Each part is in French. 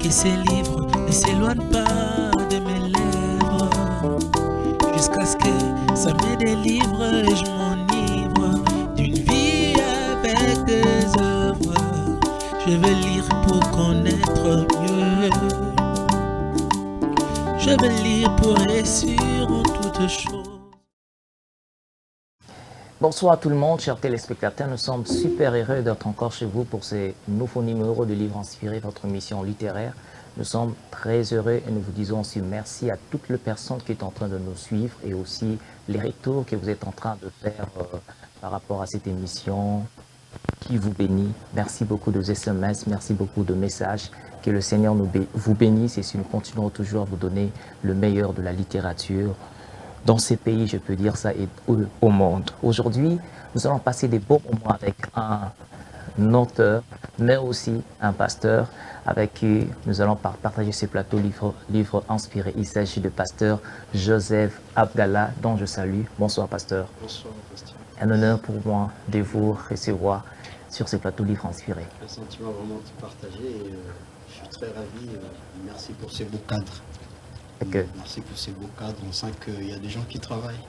que ces livres ne s'éloignent pas de mes lèvres, jusqu'à ce que ça me délivre et je m'enivre d'une vie avec des œuvres. Je vais lire pour connaître mieux, je vais lire pour réussir en toutes choses. Bonsoir à tout le monde, chers téléspectateurs. Nous sommes super heureux d'être encore chez vous pour ces nouveaux numéros de Livres Inspirés, votre émission littéraire. Nous sommes très heureux et nous vous disons aussi merci à toutes les personnes qui sont en train de nous suivre et aussi les retours que vous êtes en train de faire par rapport à cette émission qui vous bénit. Merci beaucoup de SMS, merci beaucoup de messages. Que le Seigneur vous bénisse et si nous continuons toujours à vous donner le meilleur de la littérature dans ces pays, je peux dire ça, et au monde. Aujourd'hui, nous allons passer des bons moments avec un auteur, mais aussi un pasteur, avec qui nous allons partager ce plateau livre inspiré. Il s'agit de pasteur Joseph Abdallah, dont je salue. Bonsoir, pasteur. Bonsoir, pasteur. Un honneur pour moi de vous recevoir sur ce plateau livre inspiré. Un sentiment vraiment de partager et je suis très ravi. Merci pour ces beaux cadres. Okay. Merci pour ces beaux cadres. On sent qu'il y a des gens qui travaillent.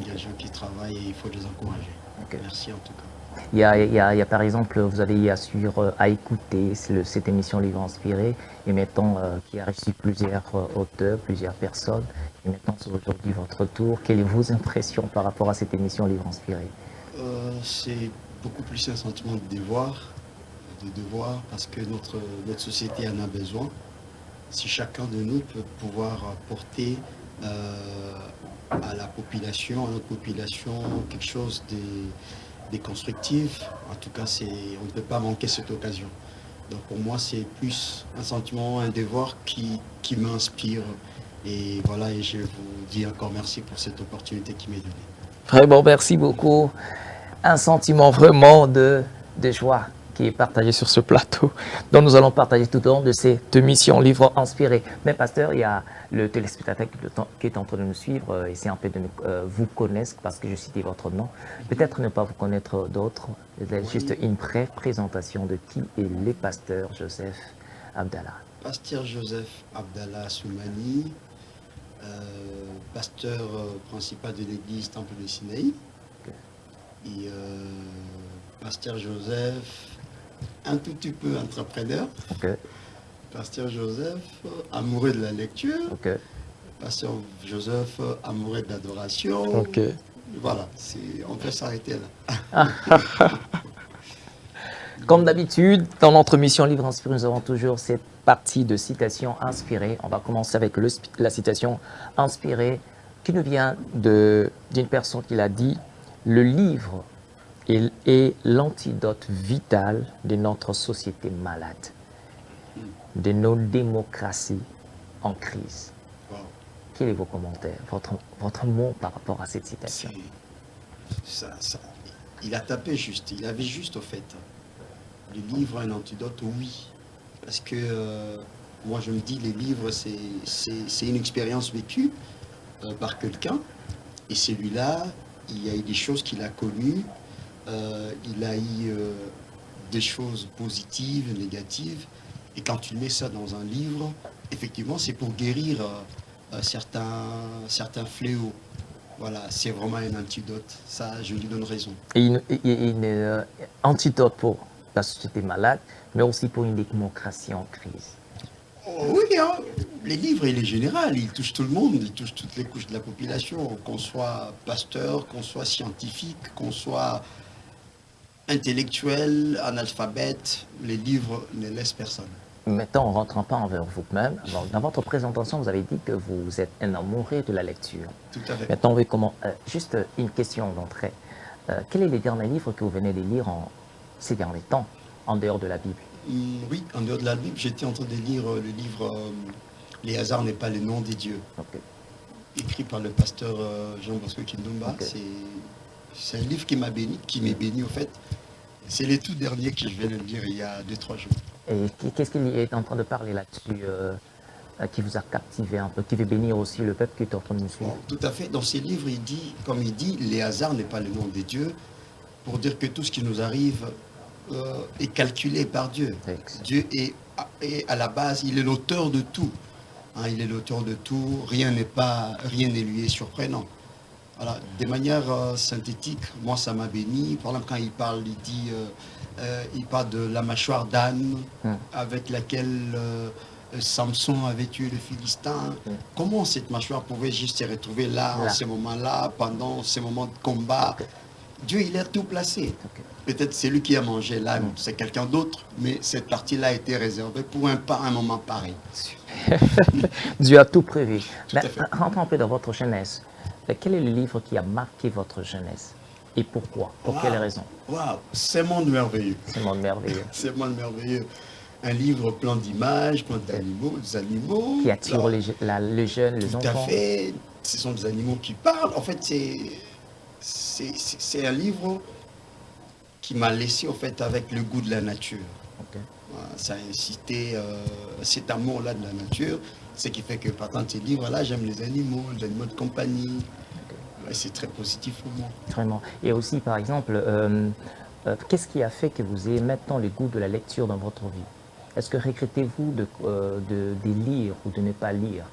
Il y a des gens qui travaillent et il faut les encourager. Okay. Merci en tout cas. Il y a par exemple, vous avez à écouter cette émission Livre Inspiré et maintenant qui a reçu plusieurs auteurs, plusieurs personnes. Et maintenant c'est aujourd'hui votre tour. Quelles sont vos impressions par rapport à cette émission Livre Inspiré? C'est beaucoup plus un sentiment de devoir parce que notre société en a besoin. Si chacun de nous peut pouvoir apporter à notre population, quelque chose de constructif, en tout cas, on ne peut pas manquer cette occasion. Donc pour moi, c'est plus un sentiment, un devoir qui m'inspire. Et voilà, et je vous dis encore merci pour cette opportunité qui m'est donnée. Vraiment, merci beaucoup. Un sentiment vraiment de joie qui est partagé sur ce plateau, dont nous allons partager tout au long de cette émission Livre Inspiré. Mais pasteur, il y a le téléspectateur qui est en train de nous suivre, essayer un peu de vous connaître, parce que je citais votre nom. Peut-être ne pas vous connaître d'autres, juste une brève présentation de qui est le pasteur Joseph Abdallah. Pasteur Joseph Abdallah Soumani, pasteur principal de l'église Temple de Sinaï. Okay. Et pasteur Joseph, un tout petit peu entrepreneur. Okay. Pasteur Joseph, amoureux de la lecture. Okay. Pasteur Joseph, amoureux de l'adoration. Okay. Voilà, on peut s'arrêter là. Comme d'habitude, dans notre mission Livre Inspiré, nous avons toujours cette partie de citation inspirée. On va commencer avec la citation inspirée qui nous vient d'une personne qui l'a dit « Le livre est l'antidote vital de notre société malade, de nos démocraties en crise. » Wow. Quels sont vos commentaires, votre mot par rapport à cette citation? Il a tapé juste, il avait juste au fait. Le livre est un antidote, oui. Parce que moi je me dis, les livres c'est une expérience vécue par quelqu'un. Et celui-là, il y a eu des choses qu'il a connues. Il a eu des choses positives, négatives, et quand tu mets ça dans un livre, effectivement, c'est pour guérir certains fléaux. Voilà, c'est vraiment un antidote. Ça, je lui donne raison. Et une antidote pour la société malade, mais aussi pour une démocratie en crise. Oh, oui, hein. Les livres, il est général, il touche tout le monde, il touche toutes les couches de la population, qu'on soit pasteur, qu'on soit scientifique, qu'on soit intellectuel, analphabète, les livres ne laissent personne. Maintenant, on ne rentre pas envers vous-même. Dans votre présentation, vous avez dit que vous êtes un amoureux de la lecture. Tout à fait. Maintenant, juste une question d'entrée. Quels sont les derniers livres que vous venez de lire ces derniers temps, en dehors de la Bible? Oui, en dehors de la Bible, j'étais en train de lire le livre « Les hasards n'est pas le nom des dieux okay. », écrit par le pasteur Jean-Bosco Kindumba. Okay. C'est un livre qui m'a béni, qui m'est béni au fait. C'est le tout dernier que je viens de lire il y a 2-3 jours. Et qu'est-ce qu'il est en train de parler là-dessus qui vous a captivé un peu, qui veut bénir aussi le peuple qui est en train de nous suivre? Tout à fait. Dans ses livres, il dit, comme il dit, les hasards n'est pas le nom des dieux, pour dire que tout ce qui nous arrive est calculé par Dieu. Dieu est et à la base, il est l'auteur de tout. Hein, il est l'auteur de tout. Rien n'est lui est surprenant. Voilà, de manière synthétique, moi ça m'a béni. Par exemple, quand il parle, il parle de la mâchoire d'âne avec laquelle Samson avait tué le Philistin. Comment cette mâchoire pouvait juste se retrouver là, en ces moments-là, pendant ces moments de combat? Dieu, il a tout placé. Peut-être c'est lui qui a mangé l'âne, c'est quelqu'un d'autre, mais cette partie-là a été réservée pour un moment pareil. Dieu a tout prévu. Tout à fait. Rentrons un peu dans votre jeunesse. Quel est le livre qui a marqué votre jeunesse? Et pourquoi? Pour quelles raisons? Waouh, c'est monde merveilleux. C'est monde merveilleux. C'est monde merveilleux. Un livre plein d'images, plein d'animaux, des animaux. Qui attire les jeunes, les enfants. Tout à fait. Ce sont des animaux qui parlent. En fait, c'est un livre qui m'a laissé en fait avec le goût de la nature. Ça a incité cet amour-là de la nature, ce qui fait que par tant de ces livres-là, j'aime les animaux de compagnie. C'est très positif pour moi. Vraiment. Et aussi, par exemple, qu'est-ce qui a fait que vous ayez maintenant le goût de la lecture dans votre vie? Est-ce que regrettez-vous de lire ou de ne pas lire?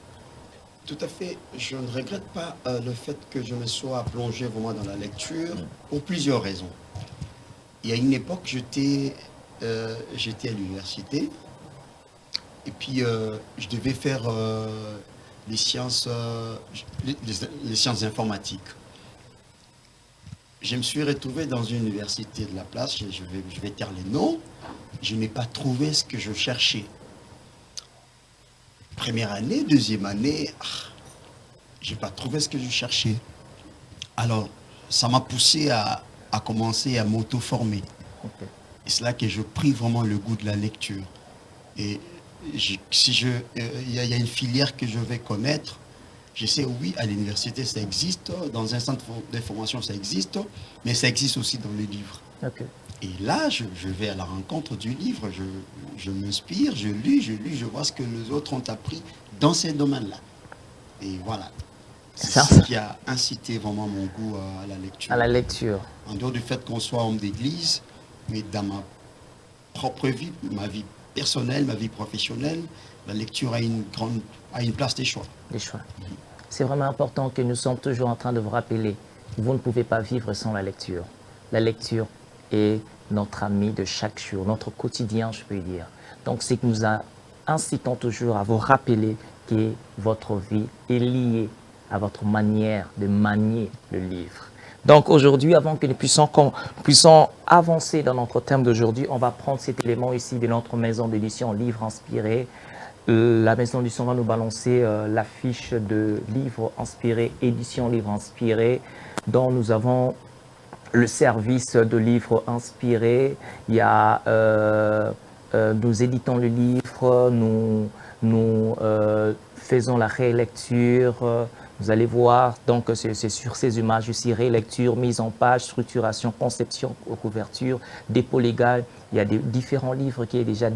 Tout à fait. Je ne regrette pas le fait que je me sois plongé vraiment dans la lecture pour plusieurs raisons. Il y a une époque, j'étais à l'université et puis je devais faire les sciences informatiques. Je me suis retrouvé dans une université de la place, je vais taire les noms, je n'ai pas trouvé ce que je cherchais. Première année, deuxième année, je n'ai pas trouvé ce que je cherchais. Alors, ça m'a poussé à commencer à m'auto-former. Et c'est là que je pris vraiment le goût de la lecture. Et il y a une filière que je vais connaître, je sais, oui, à l'université ça existe, dans un centre d'information ça existe, mais ça existe aussi dans les livres. Et là, je vais à la rencontre du livre, je m'inspire, je lis, je vois ce que les autres ont appris dans ces domaines-là. Et voilà. C'est ce qui a incité vraiment mon goût à la lecture. À la lecture. En dehors du fait qu'on soit homme d'église, mais dans ma propre vie, ma vie personnelle, ma vie professionnelle, la lecture a une place des choix. Des choix. C'est vraiment important que nous sommes toujours en train de vous rappeler, vous ne pouvez pas vivre sans la lecture. La lecture est notre ami de chaque jour, notre quotidien, je peux dire. Donc, c'est que nous incitons toujours à vous rappeler que votre vie est liée à votre manière de manier le livre. Donc aujourd'hui, avant que nous puissions avancer dans notre thème d'aujourd'hui, on va prendre cet élément ici de notre maison d'édition Livres Inspirés. La maison d'édition va nous balancer l'affiche de Livres Inspirés, édition Livres Inspirés, dont nous avons le service de livres inspirés. Il y a, nous éditons le livre, nous faisons la rélecture. Vous allez voir, donc c'est sur ces images ici, rélecture, mise en page, structuration, conception, couverture, dépôt légal. Il y a différents livres qui sont déjà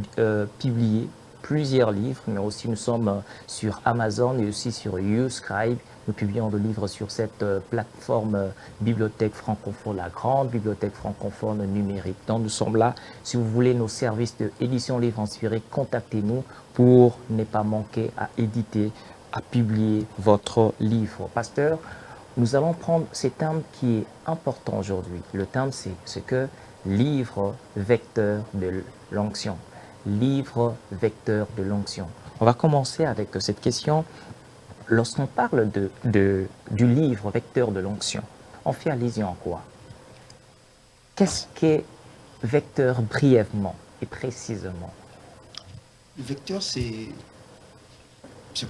publiés, plusieurs livres, mais aussi nous sommes sur Amazon et aussi sur YouScribe. Nous publions des livres sur cette plateforme bibliothèque francophone, la grande bibliothèque francophone numérique. Donc nous sommes là. Si vous voulez nos services d'édition Livres Inspirés, contactez-nous pour ne pas manquer à éditer, à publier votre livre. Pasteur, nous allons prendre ce thème qui est important aujourd'hui. Le thème, c'est ce que livre vecteur de l'onction. Livre vecteur de l'onction. On va commencer avec cette question. Lorsqu'on parle du livre vecteur de l'onction, on fait allusion à quoi? Qu'est-ce qu'est vecteur brièvement et précisément? Le vecteur, c'est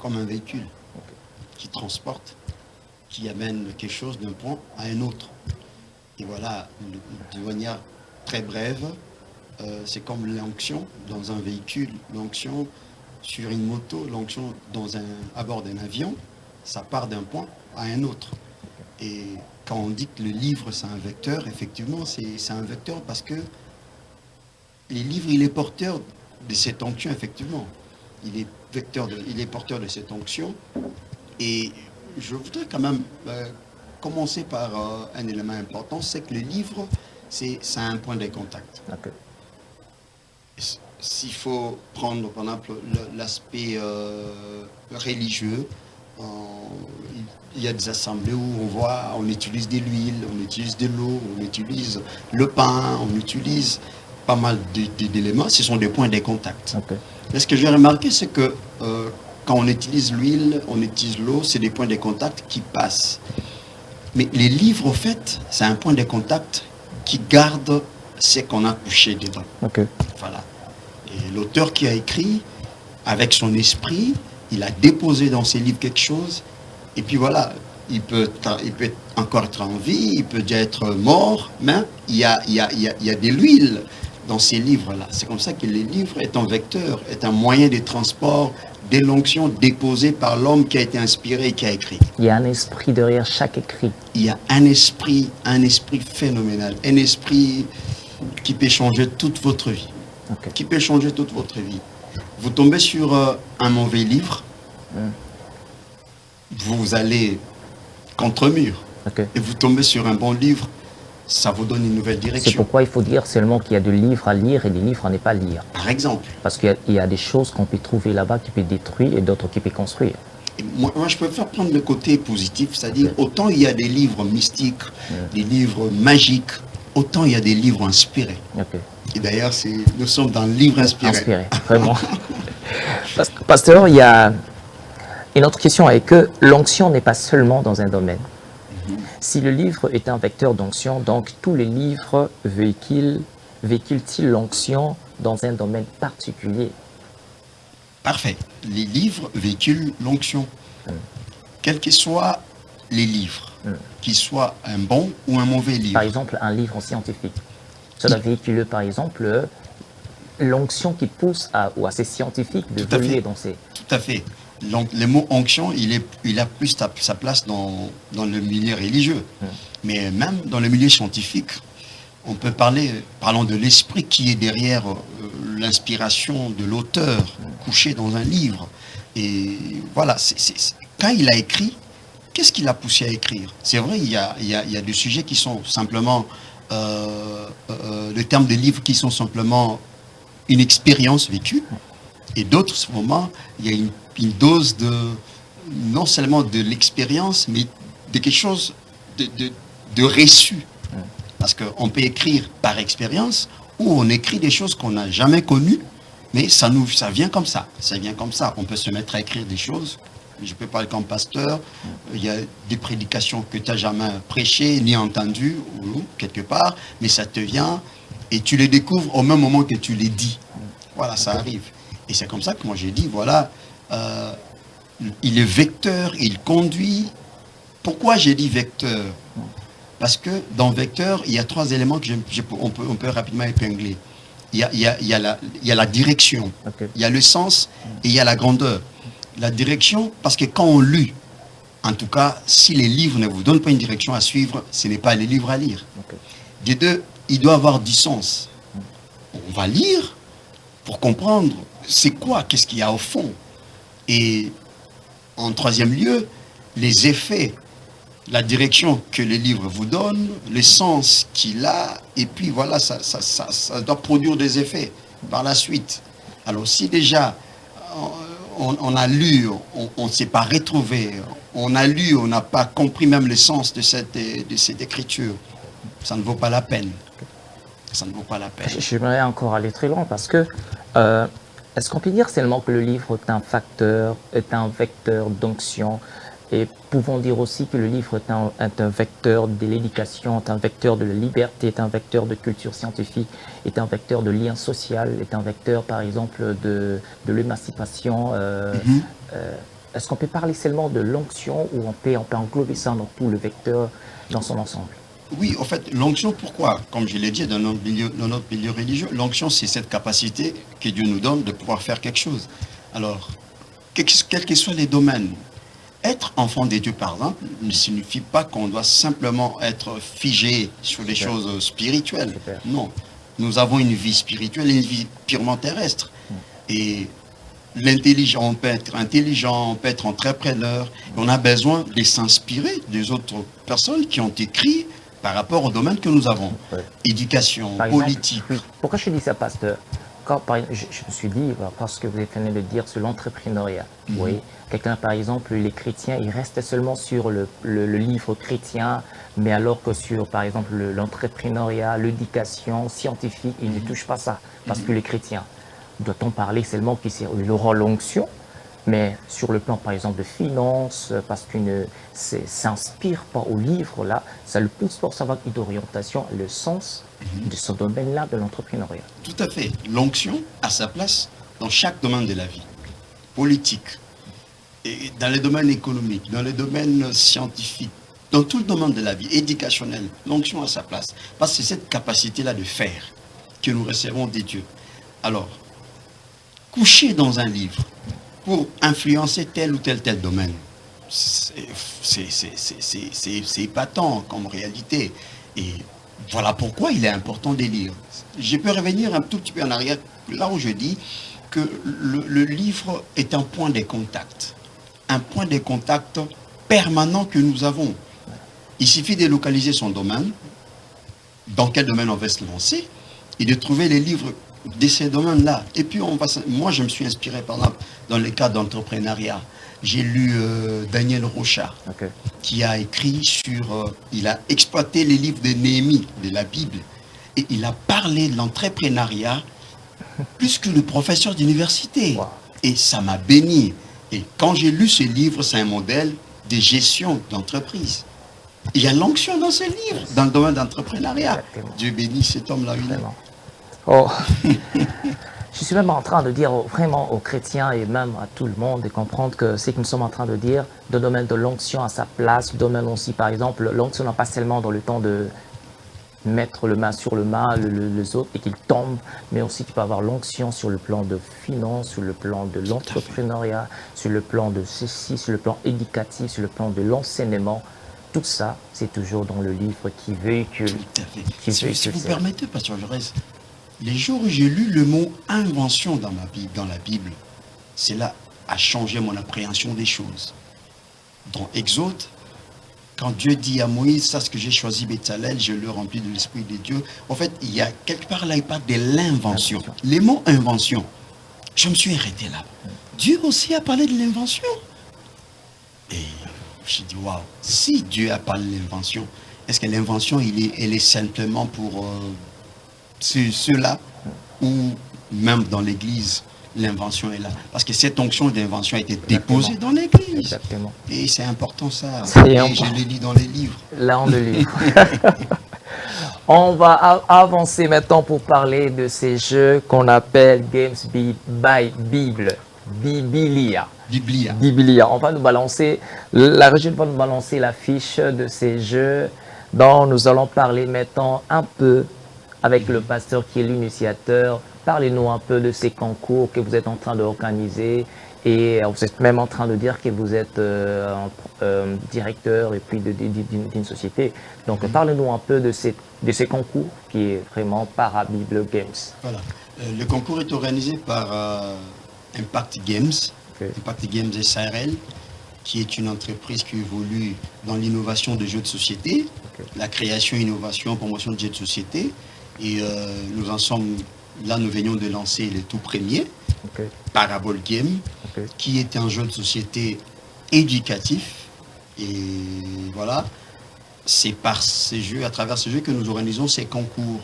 comme un véhicule qui transporte, qui amène quelque chose d'un point à un autre. Et voilà, de manière très brève, c'est comme l'onction dans un véhicule, l'onction sur une moto, l'onction à bord d'un avion, ça part d'un point à un autre. Et quand on dit que le livre c'est un vecteur, effectivement c'est un vecteur parce que les livres, il est porteur de cette onction, effectivement. Il est porteur de cette onction. Et je voudrais quand même commencer par un élément important, c'est que le livre, c'est un point de contact. Okay. s'il faut prendre, par exemple, l'aspect religieux, euh, il y a des assemblées où on utilise de l'huile, on utilise de l'eau, on utilise le pain, on utilise pas mal d'éléments. Ce sont des points de contact. Ok. Mais ce que j'ai remarqué, c'est que quand on utilise l'huile, on utilise l'eau, c'est des points de contact qui passent. Mais les livres, au fait, c'est un point de contact qui garde ce qu'on a couché dedans. Ok. Voilà. Et l'auteur qui a écrit, avec son esprit, il a déposé dans ses livres quelque chose. Et puis voilà, il peut encore être en vie, il peut déjà être mort, mais il y a de l'huile dans ces livres-là. C'est comme ça que les livres est un vecteur, est un moyen de transport, de l'onction déposée par l'homme qui a été inspiré et qui a écrit. Il y a un esprit derrière chaque écrit. Il y a un esprit phénoménal, un esprit qui peut changer toute votre vie. Ok. Qui peut changer toute votre vie. Vous tombez sur un mauvais livre, vous allez contre mur. Ok. Et vous tombez sur un bon livre, ça vous donne une nouvelle C'est direction. pourquoi il faut dire seulement qu'il y a des livres à lire et des livres à ne pas lire. Par exemple, Parce qu'il y a des choses qu'on peut trouver là-bas qui peuvent détruire et d'autres qui peuvent construire. et moi je préfère prendre le côté positif, c'est-à-dire autant il y a des livres mystiques, des livres magiques, autant il y a des livres inspirés. Ok. Et d'ailleurs, nous sommes dans le livre inspiré. Inspiré, vraiment. Pasteur, il y a une autre question est que l'onction n'est pas seulement dans un domaine. Si le livre est un vecteur d'onction, donc tous les livres véhiculent-ils l'onction dans un domaine particulier? Parfait. Les livres véhiculent l'onction. Quels que soient les livres, qu'ils soient un bon ou un mauvais livre. Par exemple, un livre scientifique. Cela véhicule, par exemple, l'onction qui pousse à ces scientifiques de Tout à fait. voler dans ces... Tout à fait. Donc, le mot onction, il a plus sa place dans le milieu religieux. Mais même dans le milieu scientifique, on peut parlons de l'esprit qui est derrière l'inspiration de l'auteur couché dans un livre. Et voilà, quand il a écrit, qu'est-ce qui l'a poussé à écrire? C'est vrai, il y a des sujets qui sont simplement, le terme de livres qui sont simplement une expérience vécue. Et d'autres moments, il y a une dose non seulement de l'expérience, mais de quelque chose de reçu. Parce qu'on peut écrire par expérience, ou on écrit des choses qu'on n'a jamais connues, mais ça vient comme ça. Ça vient comme ça. On peut se mettre à écrire des choses. Je peux parler comme pasteur. Il y a des prédications que tu n'as jamais prêchées, ni entendues, ou quelque part, mais ça te vient, et tu les découvres au même moment que tu les dis. Voilà, ça arrive. Et c'est comme ça que moi j'ai dit, voilà, il est vecteur, il conduit. Pourquoi j'ai dit vecteur? Parce que dans vecteur, il y a trois éléments qu'on peut rapidement épingler. Il y a la direction, Ok. il y a le sens et il y a la grandeur. La direction, parce que quand on lit, en tout cas, si les livres ne vous donnent pas une direction à suivre, ce n'est pas les livres à lire. Ok. Des deux, il doit avoir du sens. On va lire pour comprendre c'est quoi, qu'est-ce qu'il y a au fond. Et en troisième lieu, les effets, la direction que les livres vous donnent, le sens qu'il a, et puis voilà, ça doit produire des effets par la suite. Alors si déjà on a lu, on ne s'est pas retrouvé, on a lu, on n'a pas compris même le sens de cette écriture, ça ne vaut pas la peine. Ça ne vaut pas la peine. J'aimerais encore aller très loin parce que est-ce qu'on peut dire seulement que le livre est un vecteur d'onction, et pouvons dire aussi que le livre est un vecteur de l'éducation, est un vecteur de la liberté, est un vecteur de culture scientifique, est un vecteur de lien social, est un vecteur par exemple de l'émancipation. Est-ce qu'on peut parler seulement de l'onction ou on peut englober ça dans tout le vecteur dans son ensemble? Oui, en fait, l'onction, pourquoi? Comme je l'ai dit, dans notre milieu religieux, l'onction, c'est cette capacité que Dieu nous donne de pouvoir faire quelque chose. Alors, quels que soient les domaines, être enfant de Dieu, par exemple, ne signifie pas qu'on doit simplement être figé sur des choses spirituelles. Super. Non, nous avons une vie spirituelle et une vie purement terrestre. Et l'intelligent, on peut être intelligent, on peut être entrepreneur. On a besoin de s'inspirer des autres personnes qui ont écrit par rapport au domaine que nous avons. Ouais. Éducation, Par exemple, politique. oui. Pourquoi je dis ça, pasteur? je me suis dit, parce que vous venez de dire sur l'entrepreneuriat, vous voyez, quelqu'un par exemple, les chrétiens, ils restent seulement sur le livre chrétien, mais alors que sur par exemple l'entrepreneuriat, l'éducation scientifique, ils ne touchent pas ça, parce que les chrétiens, doit-on parler seulement qu'ils auront l'onction, mais sur le plan, par exemple, de finances, parce qu'une s'inspire pas au livre, là, ça le pousse pour savoir d'orientation, le sens de ce domaine-là de l'entrepreneuriat. Tout à fait. L'onction a sa place dans chaque domaine de la vie. Politique, et dans les domaines économiques, dans les domaines scientifiques, dans tout le domaine de la vie, éducationnel, l'onction a sa place. Parce que c'est cette capacité-là de faire que nous recevons des dieux. Alors, coucher dans un livre pour influencer tel ou tel domaine, c'est épatant comme réalité. Et voilà pourquoi il est important de lire. Je peux revenir un tout petit peu en arrière, là où je dis que le livre est un point de contact. Un point de contact permanent que nous avons. Il suffit de localiser son domaine, dans quel domaine on va se lancer, et de trouver les livres de ces domaines-là. Et puis, moi, je me suis inspiré, par exemple, dans le cadre d'entrepreneuriat. J'ai lu Daniel Rocha, qui a écrit sur... il a exploité les livres de Néhémie, de la Bible, et il a parlé de l'entrepreneuriat plus que le professeur d'université. Wow. Et ça m'a béni. Et quand j'ai lu ce livre, c'est un modèle de gestion d'entreprise. Il y a l'onction dans ce livre, dans le domaine d'entrepreneuriat. Dieu bénit cet homme-là. Oh. Je suis même en train de dire vraiment aux chrétiens et même à tout le monde de comprendre que c'est que nous sommes en train de dire, le domaine de l'onction à sa place, le domaine aussi, par exemple, l'onction n'a pas seulement dans le temps de mettre le main sur le main, les autres, et qu'il tombe, mais aussi tu peux avoir l'onction sur le plan de finance, sur le plan de l'entrepreneuriat, sur le plan de ceci, sur le plan éducatif, sur le plan de l'enseignement. Tout ça, c'est toujours dans le livre qui véhicule. Tout à fait. Si vous permettez, Pasteur Jaurès, les jours où j'ai lu le mot invention dans la Bible, cela a changé mon appréhension des choses. Dans Exode, quand Dieu dit à Moïse, ça ce que j'ai choisi Béthalel, je le remplis de l'Esprit de Dieu. En fait, il y a quelque part là, il parle de l'invention. Les mots invention, je me suis arrêté là. Dieu aussi a parlé de l'invention. Et j'ai dit, waouh, si Dieu a parlé de l'invention, est-ce que l'invention, elle est simplement pour ceux-là, ou même dans l'église, l'invention est là. Parce que cette onction d'invention a été déposée dans l'église. Exactement. Et c'est important ça. Et je le lis dans les livres. Là, on le lit. On va avancer maintenant pour parler de ces jeux qu'on appelle Games by Bible. Biblia. On va nous balancer, la régie va nous balancer la fiche de ces jeux dont nous allons parler maintenant un peu avec le pasteur qui est l'initiateur. Parlez-nous un peu de ces concours que vous êtes en train d'organiser et vous êtes même en train de dire que vous êtes directeur et puis d'une société. Donc parlez-nous un peu de ces concours qui est vraiment Parabible Games. Voilà. Le concours est organisé par Impact Games, Impact Games SARL, qui est une entreprise qui évolue dans l'innovation de jeux de société, la création, innovation, promotion de jeux de société. Et nous en sommes, là nous venions de lancer le tout premier, Parable Game, qui est un jeu de société éducatif. Et voilà, c'est par ces jeux, à travers ces jeux que nous organisons ces concours.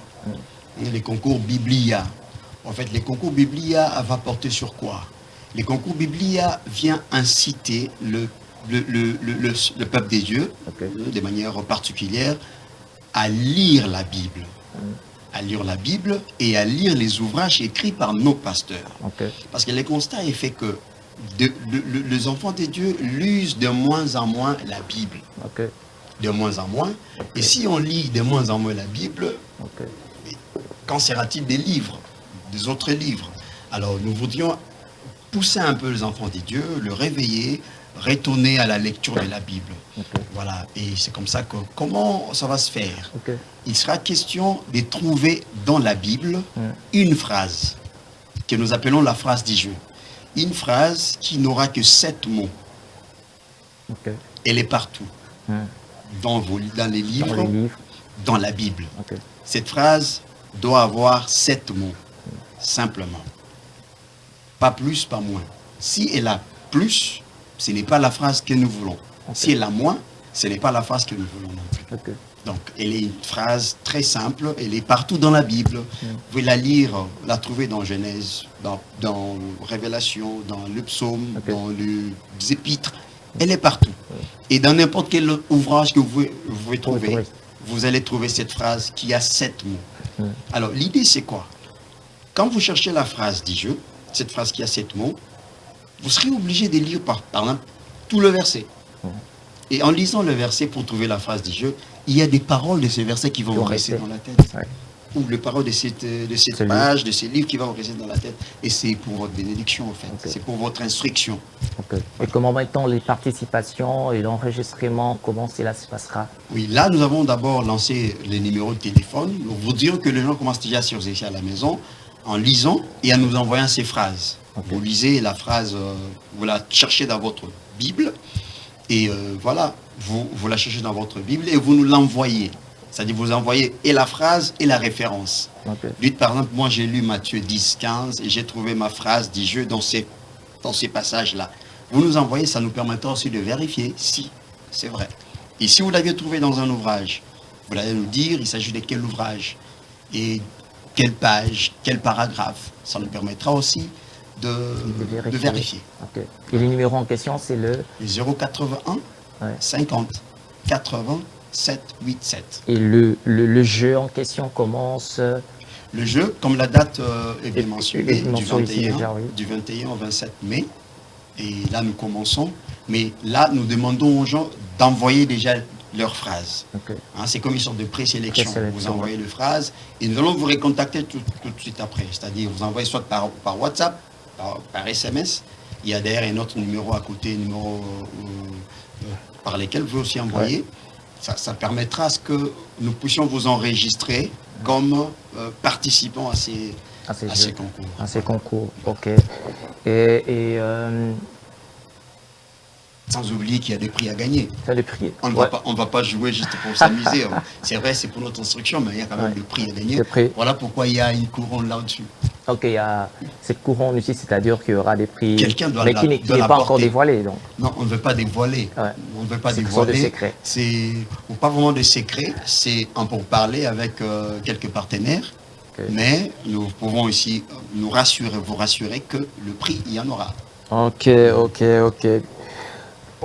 Les concours Biblia. En fait, les concours Biblia va porter sur quoi? Les concours Biblia vient inciter le peuple des dieux, de manière particulière, à lire la Bible. À lire la Bible et à lire les ouvrages écrits par nos pasteurs. Parce que le constat est fait que les enfants des dieux lisent de moins en moins la Bible. De moins en moins. Et si on lit de moins en moins la Bible, qu'en sera-t-il des livres, des autres livres? Alors nous voudrions pousser un peu les enfants des dieux, le réveiller, retourner à la lecture de la Bible. Voilà, et c'est comme ça que, comment ça va se faire? Il sera question de trouver dans la Bible une phrase que nous appelons la phrase du jeu. Une phrase qui n'aura que 7 mots. Elle est partout. Dans les livres, dans la Bible. Cette phrase doit avoir 7 mots. simplement. Pas plus, pas moins. Si elle a plus, ce n'est pas la phrase que nous voulons. Si elle a moins, ce n'est pas la phrase que nous voulons non plus. Ok. Donc, elle est une phrase très simple, elle est partout dans la Bible. Vous pouvez la lire, la trouver dans Genèse, dans Révélation, dans le psaume, dans les épîtres. Elle est partout. Et dans n'importe quel ouvrage que vous pouvez trouver, vous allez trouver cette phrase qui a 7 mots. Alors, l'idée, c'est quoi? Quand vous cherchez la phrase « dis-je », cette phrase qui a 7 mots, vous serez obligé de lire par exemple tout le verset. Et en lisant le verset pour trouver la phrase dis-je, il y a des paroles de ces versets qui vont vous rester dans la tête. Ou les paroles de cette page, de ces livres qui vont vous rester dans la tête. Et c'est pour votre bénédiction, en fait. C'est pour votre instruction. Et comment maintenant les participations et l'enregistrement, comment cela se passera? Oui, là, nous avons d'abord lancé les numéros de téléphone. Nous vous dire que les gens commencent déjà à surveiller à la maison en lisant et en nous envoyant ces phrases. Vous lisez la phrase, vous la cherchez dans votre Bible. Et voilà, vous la cherchez dans votre Bible et vous nous l'envoyez. C'est-à-dire vous envoyez et la phrase et la référence. Dites par exemple, moi j'ai lu Matthieu 10, 15 et j'ai trouvé ma phrase « dis-je » dans ces passages-là. Vous nous envoyez, ça nous permettra aussi de vérifier si c'est vrai. Et si vous l'aviez trouvé dans un ouvrage, vous allez nous dire il s'agit de quel ouvrage et quelle page, quel paragraphe. Ça nous permettra aussi de vérifier. Et le numéro en question, c'est le 081 50 80 787. Et le jeu en question commence... Le jeu, comme la date est bien mentionnée, du 21 au 27 mai. Et là, nous commençons. Mais là, nous demandons aux gens d'envoyer déjà leurs phrases. C'est comme une sorte de présélection. Vous envoyez les phrases et nous allons vous recontacter tout de suite après. C'est-à-dire, vous envoyez soit par WhatsApp, par SMS. Il y a derrière un autre numéro à côté, numéro par lesquels vous pouvez aussi envoyer. Ça permettra à ce que nous puissions vous enregistrer comme participants à ces concours. À ces concours, ok. Sans oublier qu'il y a des prix à gagner. On ne va pas jouer juste pour s'amuser. C'est vrai, c'est pour notre instruction, mais il y a quand même des prix à gagner. Voilà pourquoi il y a une couronne là-dessus. Ok, il y a cette couronne ici, c'est-à-dire qu'il y aura des prix, mais qui n'est pas encore dévoilé. Donc. Non, on ne veut pas dévoiler. On ne veut pas dévoiler. C'est pas vraiment de secret. C'est pour parler avec quelques partenaires. Mais nous pouvons ici vous rassurer que le prix, il y en aura. Ok.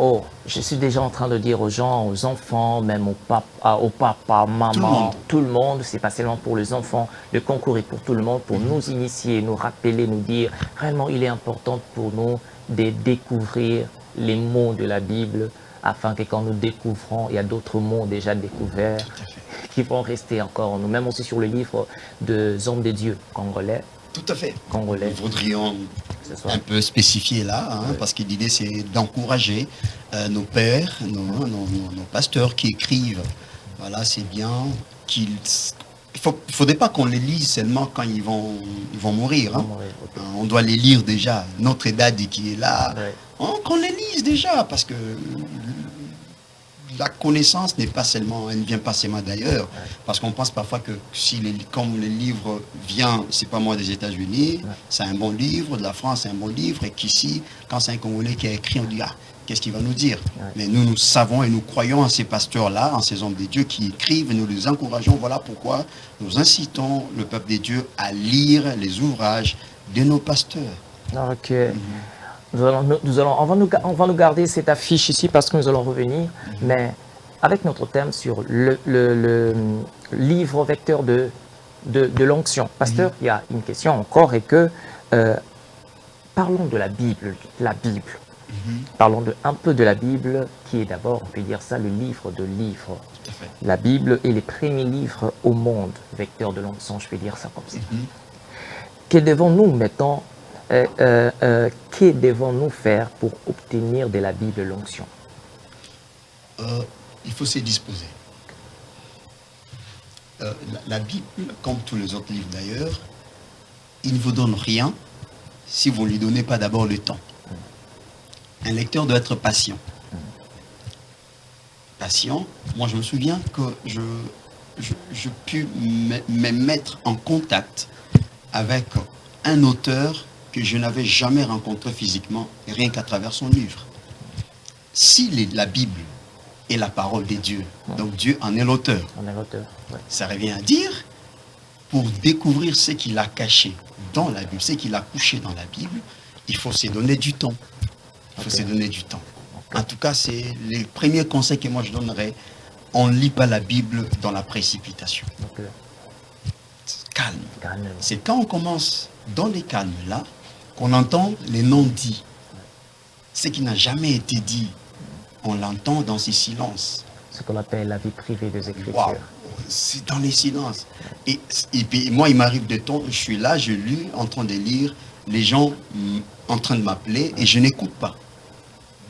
Oh, je suis déjà en train de dire aux gens, aux enfants, même au papa, maman, tout le monde, c'est pas seulement pour les enfants, le concours est pour tout le monde, pour nous initier, nous rappeler, nous dire, vraiment il est important pour nous de découvrir les mots de la Bible, afin que quand nous découvrons, il y a d'autres mots déjà découverts qui vont rester encore en nous, même aussi sur le livre des hommes de Dieu congolais. Tout à fait. Congolais. Nous voudrions un peu spécifier là, parce que l'idée c'est d'encourager nos pères, nos pasteurs qui écrivent. Voilà, c'est bien qu'il ne faudrait pas qu'on les lise seulement quand ils vont mourir. On doit les lire déjà. Notre Dadi qui est là, qu'on les lise déjà, parce que la connaissance n'est pas seulement, elle ne vient pas seulement d'ailleurs, parce qu'on pense parfois que comme les livres viennent, c'est pas moi des États-Unis, c'est un bon livre, de la France c'est un bon livre, et qu'ici, quand c'est un Congolais qui a écrit, on dit qu'est-ce qu'il va nous dire? Mais nous savons et nous croyons en ces pasteurs-là, en ces hommes de Dieu qui écrivent, et nous les encourageons. Voilà pourquoi nous incitons le peuple des dieux à lire les ouvrages de nos pasteurs. Ok. On va nous garder cette affiche ici parce que nous allons revenir, mais avec notre thème sur le livre vecteur de l'onction. Pasteur, il y a une question encore et que parlons de la Bible. Parlons un peu de la Bible qui est d'abord, on peut dire ça, le livre de livres. La Bible est le premier livre au monde, vecteur de l'onction, je peux dire ça comme ça. Que devons-nous maintenant que devons-nous faire pour obtenir de la Bible l'onction? Il faut se disposer. La Bible, comme tous les autres livres d'ailleurs, il ne vous donne rien si vous ne lui donnez pas d'abord le temps. Un lecteur doit être patient. Patient, moi je me souviens que je pus me mettre en contact avec un auteur que je n'avais jamais rencontré physiquement, rien qu'à travers son livre. Si la Bible est la parole de Dieu, donc Dieu en est l'auteur. On est l'auteur. Ouais. Ça revient à dire, pour découvrir ce qu'il a caché dans la Bible, ce qu'il a couché dans la Bible, il faut se donner du temps. Il faut se donner du temps. En tout cas, c'est les premiers conseils que moi je donnerais. On ne lit pas la Bible dans la précipitation. Calme. Calme. C'est quand on commence dans les calmes-là qu'on entend les non-dits. Ce qui n'a jamais été dit, on l'entend dans ces silences. Ce qu'on appelle la vie privée des Écritures. Wow. C'est dans les silences. Et puis moi, il m'arrive de temps, je suis là, je lis, en train de lire, les gens en train de m'appeler et je n'écoute pas.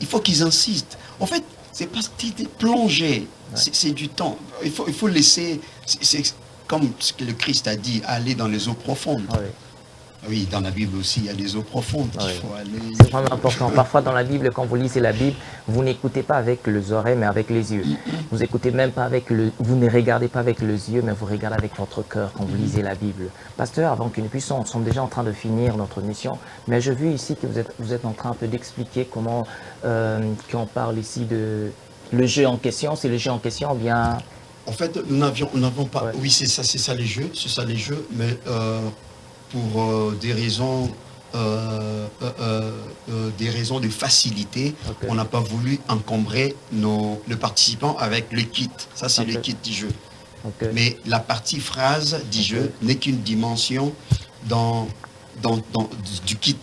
Il faut qu'ils insistent. En fait, c'est parce que tu es plongé. C'est du temps. Il faut laisser, c'est comme ce que le Christ a dit, aller dans les eaux profondes. Oui. Oui, dans la Bible aussi, il y a des eaux profondes qu'il faut aller. C'est vraiment important. Parfois, dans la Bible, quand vous lisez la Bible, vous n'écoutez pas avec les oreilles, mais avec les yeux. Vous écoutez même pas avec vous ne regardez pas avec les yeux, mais vous regardez avec votre cœur quand vous lisez la Bible. Pasteur, avant que nous puissions, nous sommes déjà en train de finir notre mission, mais je vu ici que vous êtes en train un peu d'expliquer comment, qu'on parle ici de le jeu en question. C'est le jeu en question, bien. En fait, nous n'avons pas. Ouais. Oui, c'est ça les jeux, mais pour des raisons de facilité, on n'a pas voulu encombrer le participant avec le kit. Ça, c'est le kit du jeu. Mais la partie phrase du jeu n'est qu'une dimension du kit.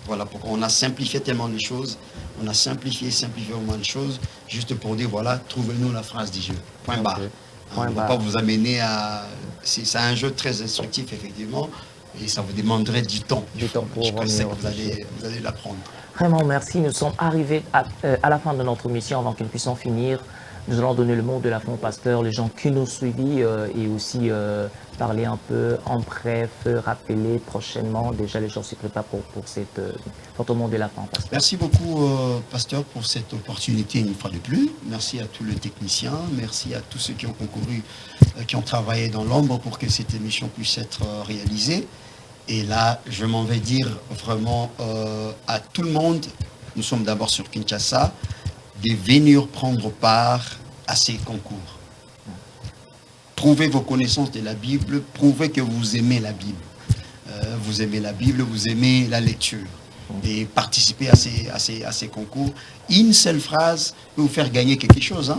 Voilà, on a simplifié tellement de choses. On a simplifié vraiment de choses, juste pour dire, voilà, trouvez-nous la phrase du jeu. Point barre. On ne va pas vous amener à... C'est un jeu très instructif, effectivement, et ça vous demanderait du temps. Du temps pour je sais que vous allez l'apprendre. Vraiment, merci. Nous sommes arrivés à la fin de notre mission. Avant que nous puissions finir, nous allons donner le mot de la fin au pasteur, les gens qui nous suivent et aussi parler un peu en bref, rappeler prochainement. Déjà, les gens se préparent pour cette votre mot de la fin, pasteur. Merci beaucoup, pasteur, pour cette opportunité une fois de plus. Merci à tous les techniciens, merci à tous ceux qui ont concouru, qui ont travaillé dans l'ombre pour que cette émission puisse être réalisée. Et là, je m'en vais dire vraiment à tout le monde, nous sommes d'abord sur Kinshasa, de venir prendre part à ces concours. Prouvez vos connaissances de la Bible, prouvez que vous aimez la Bible. Vous aimez la Bible, vous aimez la lecture. Et participer à ces concours. Une seule phrase peut vous faire gagner quelque chose.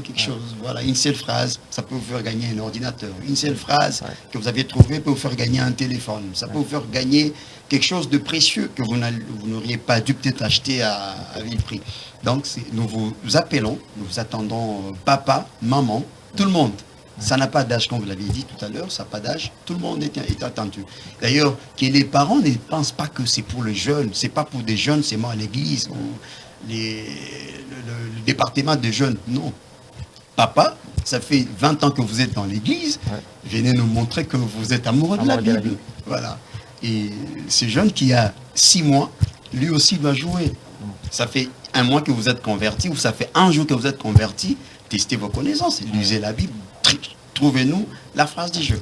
Quelque chose. Voilà, une seule phrase, ça peut vous faire gagner un ordinateur. Une seule phrase que vous avez trouvée peut vous faire gagner un téléphone. Ça peut vous faire gagner quelque chose de précieux que vous n'auriez pas dû peut-être acheter à vil prix. Donc, nous vous appelons, nous vous attendons papa, maman, tout le monde. Ça n'a pas d'âge, comme vous l'avez dit tout à l'heure, ça n'a pas d'âge, tout le monde est attendu. D'ailleurs, que les parents ne pensent pas que c'est pour les jeunes, c'est pas pour des jeunes, c'est moi à l'église, ou le département des jeunes, non. Papa, ça fait 20 ans que vous êtes dans l'église, venez nous montrer que vous êtes amoureux de la Bible. Voilà. Et ce jeune qui a 6 mois, lui aussi doit jouer. Ça fait 1 mois que vous êtes converti, ou ça fait 1 jour que vous êtes converti, testez vos connaissances, lisez la Bible. Trouvez-nous la phrase du jeu.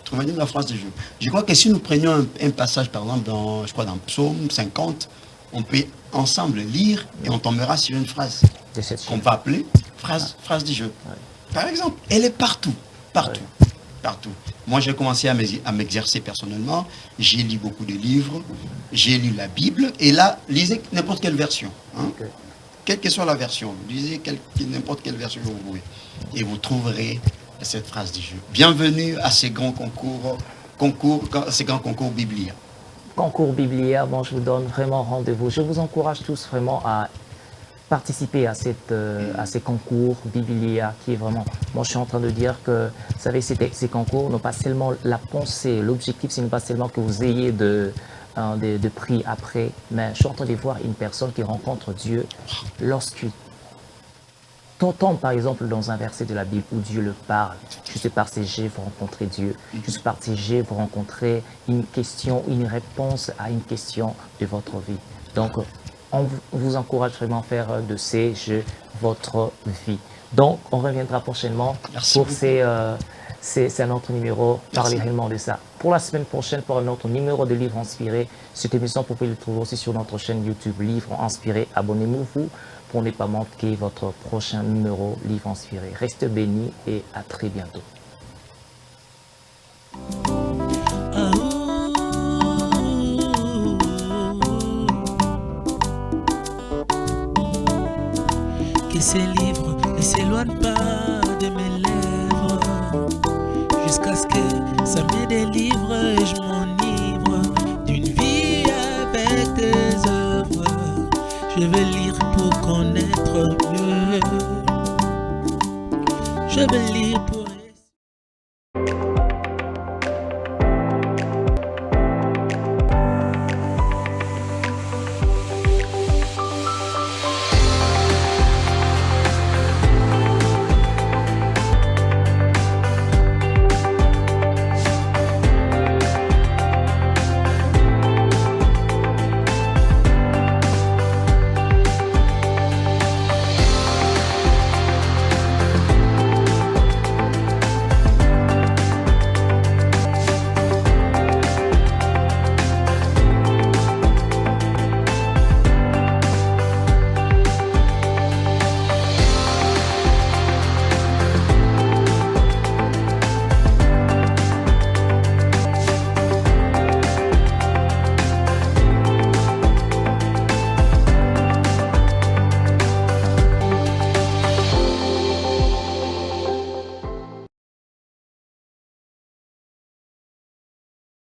Trouvez-nous la phrase du jeu. Je crois que si nous prenions un passage, par exemple, dans Psaume 50, on peut ensemble lire et on tombera sur une phrase qu'on va appeler phrase du jeu. Par exemple, elle est partout. Moi, j'ai commencé à m'exercer personnellement. J'ai lu beaucoup de livres, j'ai lu la Bible, et là, lisez n'importe quelle version. Quelle que soit la version, lisez n'importe quelle version que vous voulez. Et vous trouverez cette phrase du jeu. Bienvenue à ces grands concours Biblia. Concours Biblia, bon, je vous donne vraiment rendez-vous. Je vous encourage tous vraiment à participer à ces concours Biblia qui est vraiment... Moi, je suis en train de dire que, vous savez, ces concours n'ont pas seulement la pensée, l'objectif, ce n'est pas seulement que vous ayez de prix après, mais je suis en train de voir une personne qui rencontre Dieu lorsqu'il t'entend, par exemple, dans un verset de la Bible où Dieu le parle. Juste par ces jets, vous rencontrez Dieu. Juste par ces jets, vous rencontrez une question, une réponse à une question de votre vie. Donc, on vous encourage vraiment à faire de ces jeux votre vie. Donc, on reviendra prochainement pour c'est un autre numéro. Parlez réellement de ça. Pour la semaine prochaine, pour un autre numéro de Livres Inspirés. Cette émission, vous pouvez le trouver aussi sur notre chaîne YouTube Livres Inspirés. Abonnez-vous pour ne pas manquer votre prochain numéro Livres Inspirés. Restez bénis et à très bientôt. Que ces livres ne s'éloignent pas de mes lèvres, jusqu'à ce que ça me délivre et je m'enivre d'une vie avec tes œuvres. Je veux lire pour connaître mieux, je veux lire pour